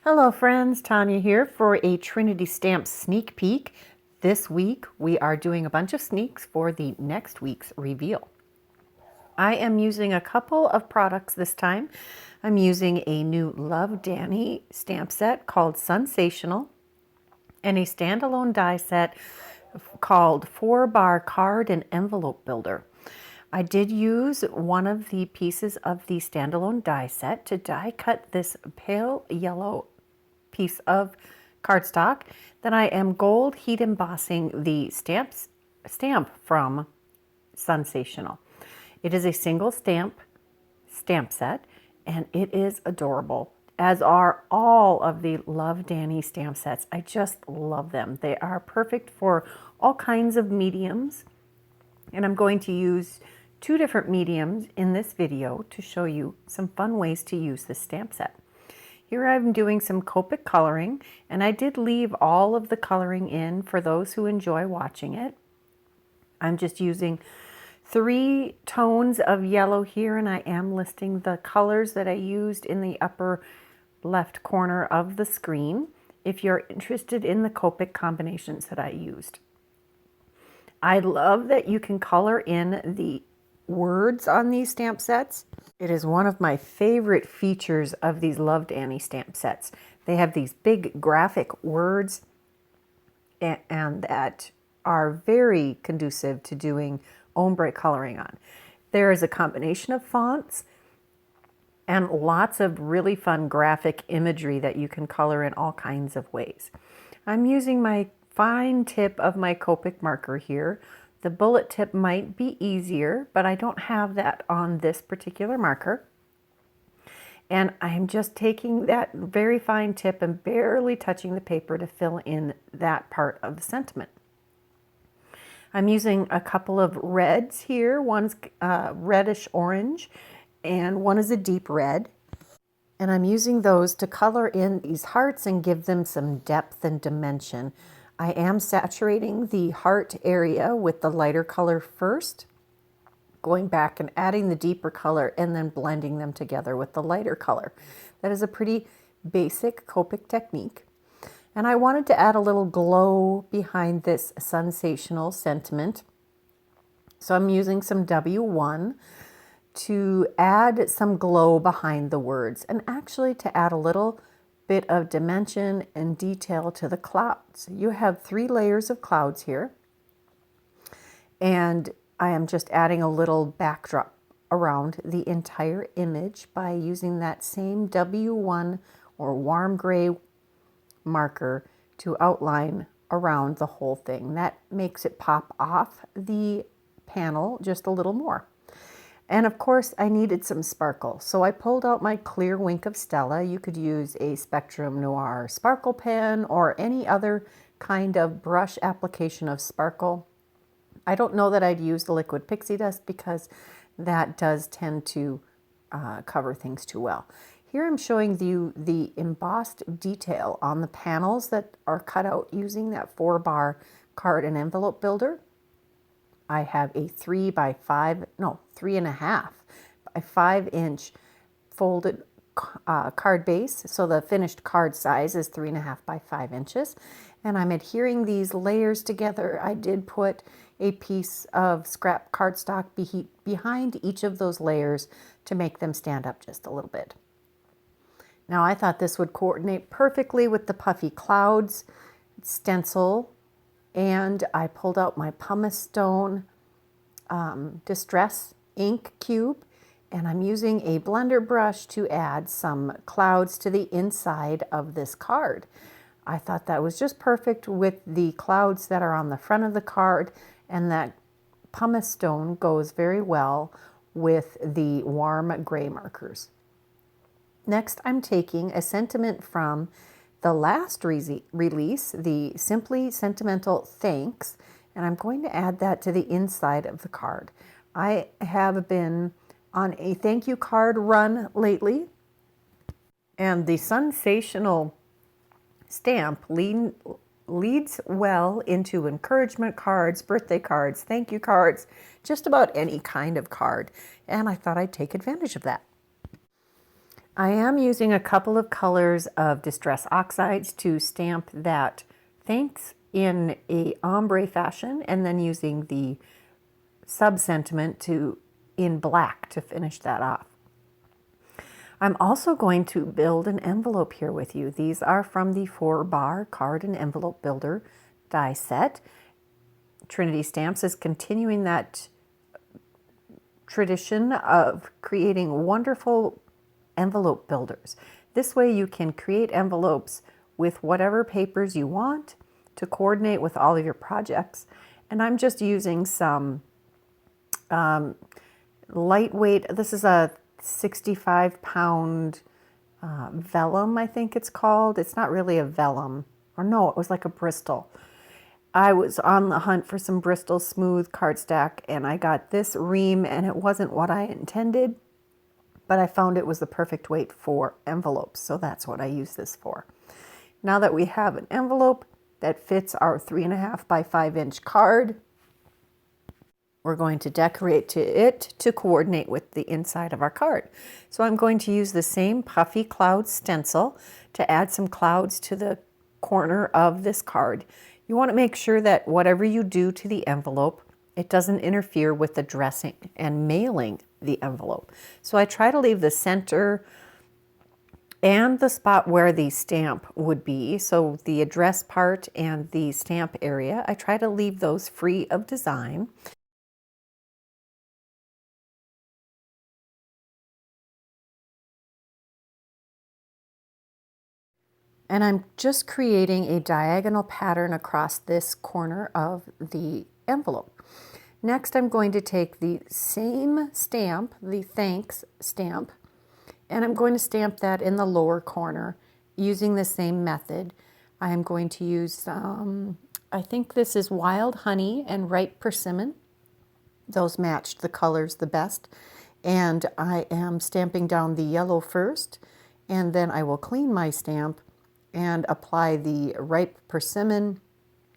Hello friends, Tanya here for a Trinity Stamps sneak peek. This week we are doing a bunch of sneaks for the next week's reveal. I am using a couple of products this time. I'm using a new Love Danny stamp set called Sunsational and a standalone die set called 4-Bar Card and Envelope Builder. I did use one of the pieces of the standalone die set to die cut this pale yellow piece of cardstock. Then I am gold heat embossing the stamp from Sunsational. It is a single stamp set and it is adorable, as are all of the Love Danny stamp sets. I just love them. They are perfect for all kinds of mediums, and I'm going to use two different mediums in this video to show you some fun ways to use this stamp set. Here I'm doing some Copic coloring, and I did leave all of the coloring in for those who enjoy watching it. I'm just using 3 tones of yellow here, and I am listing the colors that I used in the upper left corner of the screen if you're interested in the Copic combinations that I used. I love that you can color in the words on these stamp sets. It is one of my favorite features of these Love Danny stamp sets. They have these big graphic words and that are very conducive to doing ombre coloring on. There is a combination of fonts and lots of really fun graphic imagery that you can color in all kinds of ways. I'm using my fine tip of my Copic marker here. The bullet tip might be easier, but I don't have that on this particular marker. And I'm just taking that very fine tip and barely touching the paper to fill in that part of the sentiment. I'm using a couple of reds here. One's reddish orange and one is a deep red. And I'm using those to color in these hearts and give them some depth and dimension. I am saturating the heart area with the lighter color first, going back and adding the deeper color and then blending them together with the lighter color. That is a pretty basic Copic technique. And I wanted to add a little glow behind this Sunsational sentiment. So I'm using some W1 to add some glow behind the words and actually to add a little bit of dimension and detail to the clouds. You have 3 layers of clouds here, and I am just adding a little backdrop around the entire image by using that same W1 or warm gray marker to outline around the whole thing. That makes it pop off the panel just a little more. And of course, I needed some sparkle. So I pulled out my clear Wink of Stella. You could use a Spectrum Noir sparkle pen or any other kind of brush application of sparkle. I don't know that I'd use the liquid pixie dust because that does tend to cover things too well. Here I'm showing you the embossed detail on the panels that are cut out using that 4-bar card and envelope builder. I have a 3.5 by 5 inch folded card base. So the finished card size is 3.5 by 5 inches. And I'm adhering these layers together. I did put a piece of scrap cardstock behind each of those layers to make them stand up just a little bit. Now I thought this would coordinate perfectly with the puffy clouds stencil. And I pulled out my pumice stone distress ink cube, and I'm using a blender brush to add some clouds to the inside of this card. I thought that was just perfect with the clouds that are on the front of the card, and that pumice stone goes very well with the warm gray markers. Next, I'm taking a sentiment from the last release, the Simply Sentimental Thanks, and I'm going to add that to the inside of the card. I have been on a thank you card run lately, and the Sunsational stamp leads well into encouragement cards, birthday cards, thank you cards, just about any kind of card, and I thought I'd take advantage of that. I am using a couple of colors of Distress Oxides to stamp that thanks in a ombre fashion, and then using the Sentiment to in black to finish that off. I'm also going to build an envelope here with you. These are from the 4-bar card and envelope builder die set. Trinity Stamps is continuing that tradition of creating wonderful envelope builders. This way you can create envelopes with whatever papers you want to coordinate with all of your projects. And I'm just using some lightweight, this is a 65-pound vellum, I think it's called. It's not really a vellum, or no, it was like a Bristol. I was on the hunt for some Bristol smooth cardstock, and I got this ream, and it wasn't what I intended, but I found it was the perfect weight for envelopes, so that's what I use this for. Now that we have an envelope that fits our 3.5 by 5 inch card, we're going to decorate it to coordinate with the inside of our card. So I'm going to use the same Puffy Cloud stencil to add some clouds to the corner of this card. You want to make sure that whatever you do to the envelope, it doesn't interfere with the dressing and mailing the envelope. So I try to leave the center and the spot where the stamp would be, so the address part and the stamp area, I try to leave those free of design. And I'm just creating a diagonal pattern across this corner of the envelope. Next, I'm going to take the same stamp, the thanks stamp, and I'm going to stamp that in the lower corner using the same method. I am going to use, I think this is Wild Honey and Ripe Persimmon. Those matched the colors the best. And I am stamping down the yellow first, and then I will clean my stamp and apply the ripe persimmon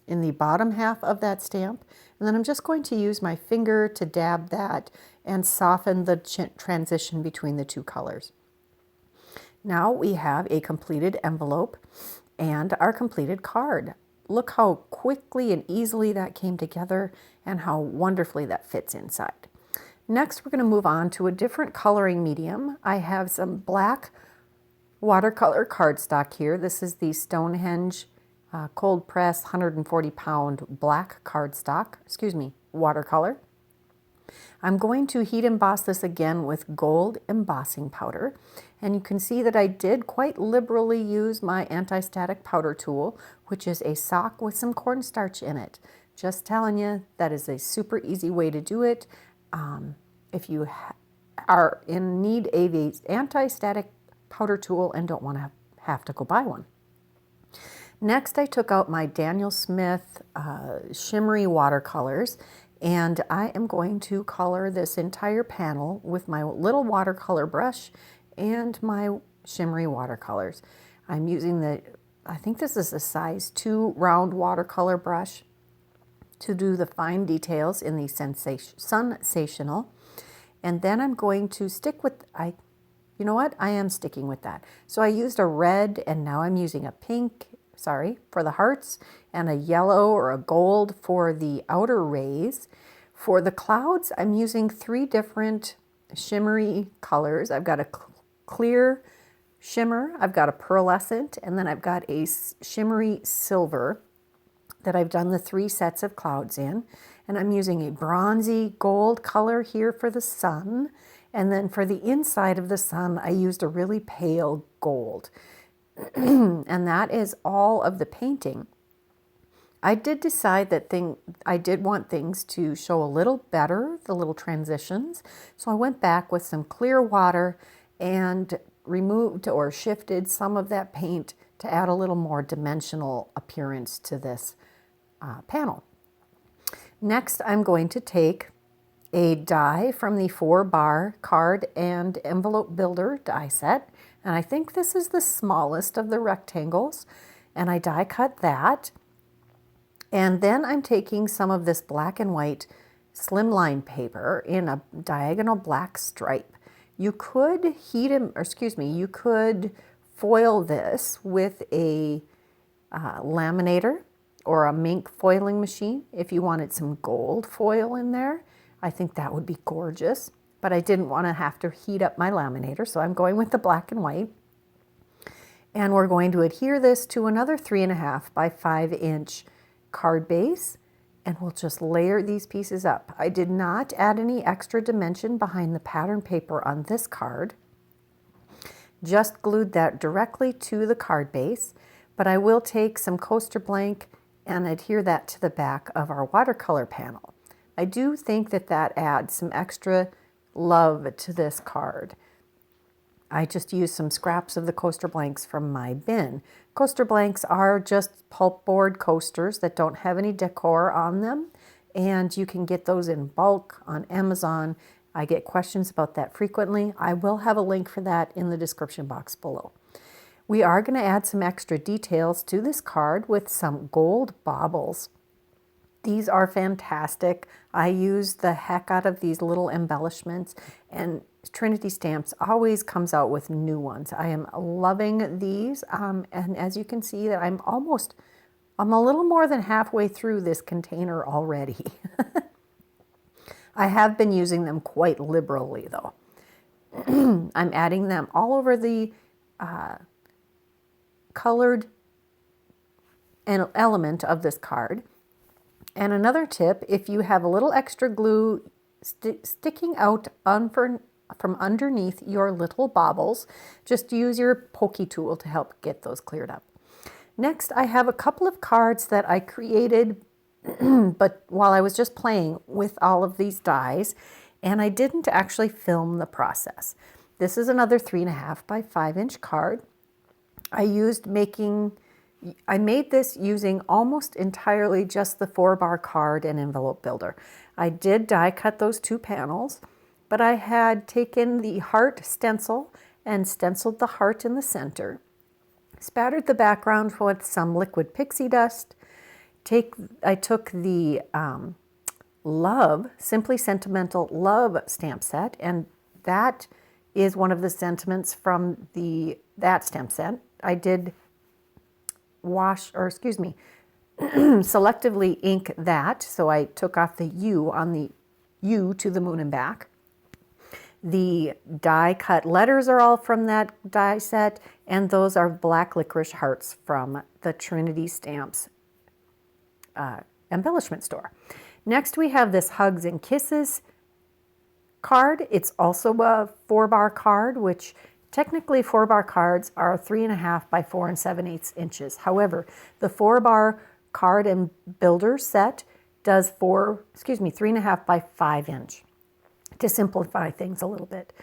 in the bottom half of that stamp. And then I'm just going to use my finger to dab that and soften the transition between the two colors. Now we have a completed envelope and our completed card. Look how quickly and easily that came together and how wonderfully that fits inside. Next, we're going to move on to a different coloring medium. I have some black watercolor cardstock here. This is the Stonehenge cold press 140-pound black cardstock, watercolor. I'm going to heat emboss this again with gold embossing powder. And you can see that I did quite liberally use my anti-static powder tool, which is a sock with some cornstarch in it. Just telling you, that is a super easy way to do it. If you are in need of an anti-static powder tool and don't want to have to go buy one. Next, I took out my Daniel Smith shimmery watercolors, and I am going to color this entire panel with my little watercolor brush and my shimmery watercolors. I'm using I think this is a size 2 round watercolor brush to do the fine details in the Sunsational. And then I'm going to stick with, you know what? I am sticking with that. So I used a red, and now I'm using a pink, for the hearts, and a yellow or a gold for the outer rays. For the clouds, I'm using 3 different shimmery colors. I've got a clear shimmer, I've got a pearlescent, and then I've got a shimmery silver that I've done the 3 sets of clouds in. And I'm using a bronzy gold color here for the sun. And then for the inside of the sun, I used a really pale gold. And that is all of the painting. I did decide that I did want things to show a little better, the little transitions. So I went back with some clear water and removed or shifted some of that paint to add a little more dimensional appearance to this panel. Next, I'm going to take a die from the 4-bar card and envelope builder die set. And I think this is the smallest of the rectangles. And I die cut that. And then I'm taking some of this black and white Slimline paper in a diagonal black stripe, You could you could foil this with a laminator or a mink foiling machine if you wanted some gold foil in there. I think that would be gorgeous, but I didn't want to have to heat up my laminator, so I'm going with the black and white. And we're going to adhere this to another 3.5 by 5 inch card base, and we'll just layer these pieces up. I did not add any extra dimension behind the pattern paper on this card. Just glued that directly to the card base, but I will take some coaster blank and adhere that to the back of our watercolor panel. I do think that that adds some extra love to this card. I just used some scraps of the coaster blanks from my bin. Coaster blanks are just pulpboard coasters that don't have any decor on them, and you can get those in bulk on Amazon. I get questions about that frequently. I will have a link for that in the description box below. We are going to add some extra details to this card with some gold baubles. These are fantastic. I use the heck out of these little embellishments, and Trinity Stamps always comes out with new ones. I am loving these, and as you can see, that I'm a little more than halfway through this container already. I have been using them quite liberally, though. I'm adding them all over the colored element of this card. And another tip, if you have a little extra glue sticking out from underneath your little baubles, just use your pokey tool to help get those cleared up. Next, I have a couple of cards that I created but while I was just playing with all of these dies, and I didn't actually film the process. This is another 3.5 by 5 inch card. I made this using almost entirely just the 4-bar card and envelope builder. I did die cut those 2 panels, but I had taken the heart stencil and stenciled the heart in the center, spattered the background with some liquid pixie dust. I took the Simply Sentimental Love stamp set, and that is one of the sentiments from that stamp set. I did selectively ink that, so I took off the U on the U to the moon and back. The die cut letters are all from that die set, and those are black licorice hearts from the Trinity Stamps embellishment store. Next we have this Hugs and Kisses card. It's also a 4-bar card, which technically 4-bar cards are 3.5 by 4 7/8 inches. However, the 4-bar card and builder set does 3.5 by 5 inch to simplify things a little bit.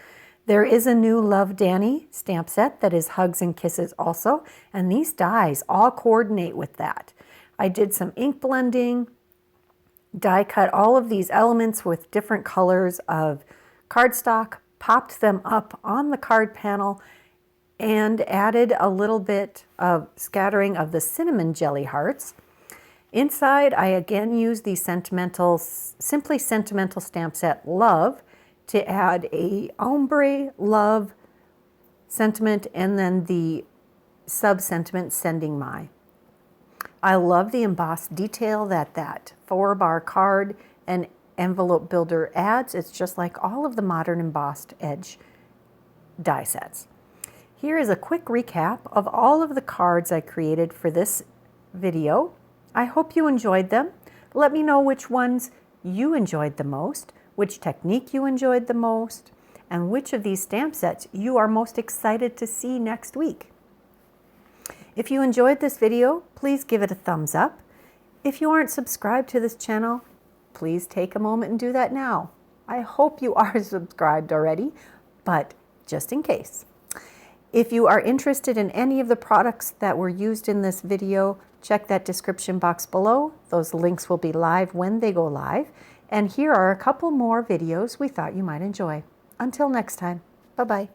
There is a new Love Danny stamp set that is Hugs and Kisses also, and these dies all coordinate with that. I did some ink blending, die cut all of these elements with different colors of cardstock, popped them up on the card panel, and added a little bit of scattering of the cinnamon jelly hearts. Inside, I again used the Simply Sentimental stamp set Love to add a ombre, love, sentiment, and then the sub-sentiment Sending My. I love the embossed detail that 4-bar card and envelope builder adds. It's just like all of the modern embossed edge die sets. Here is a quick recap of all of the cards I created for this video. I hope you enjoyed them. Let me know which ones you enjoyed the most, which technique you enjoyed the most, and which of these stamp sets you are most excited to see next week. If you enjoyed this video, please give it a thumbs up. If you aren't subscribed to this channel, please take a moment and do that now. I hope you are subscribed already, but just in case. If you are interested in any of the products that were used in this video, check that description box below. Those links will be live when they go live. And here are a couple more videos we thought you might enjoy. Until next time, bye-bye.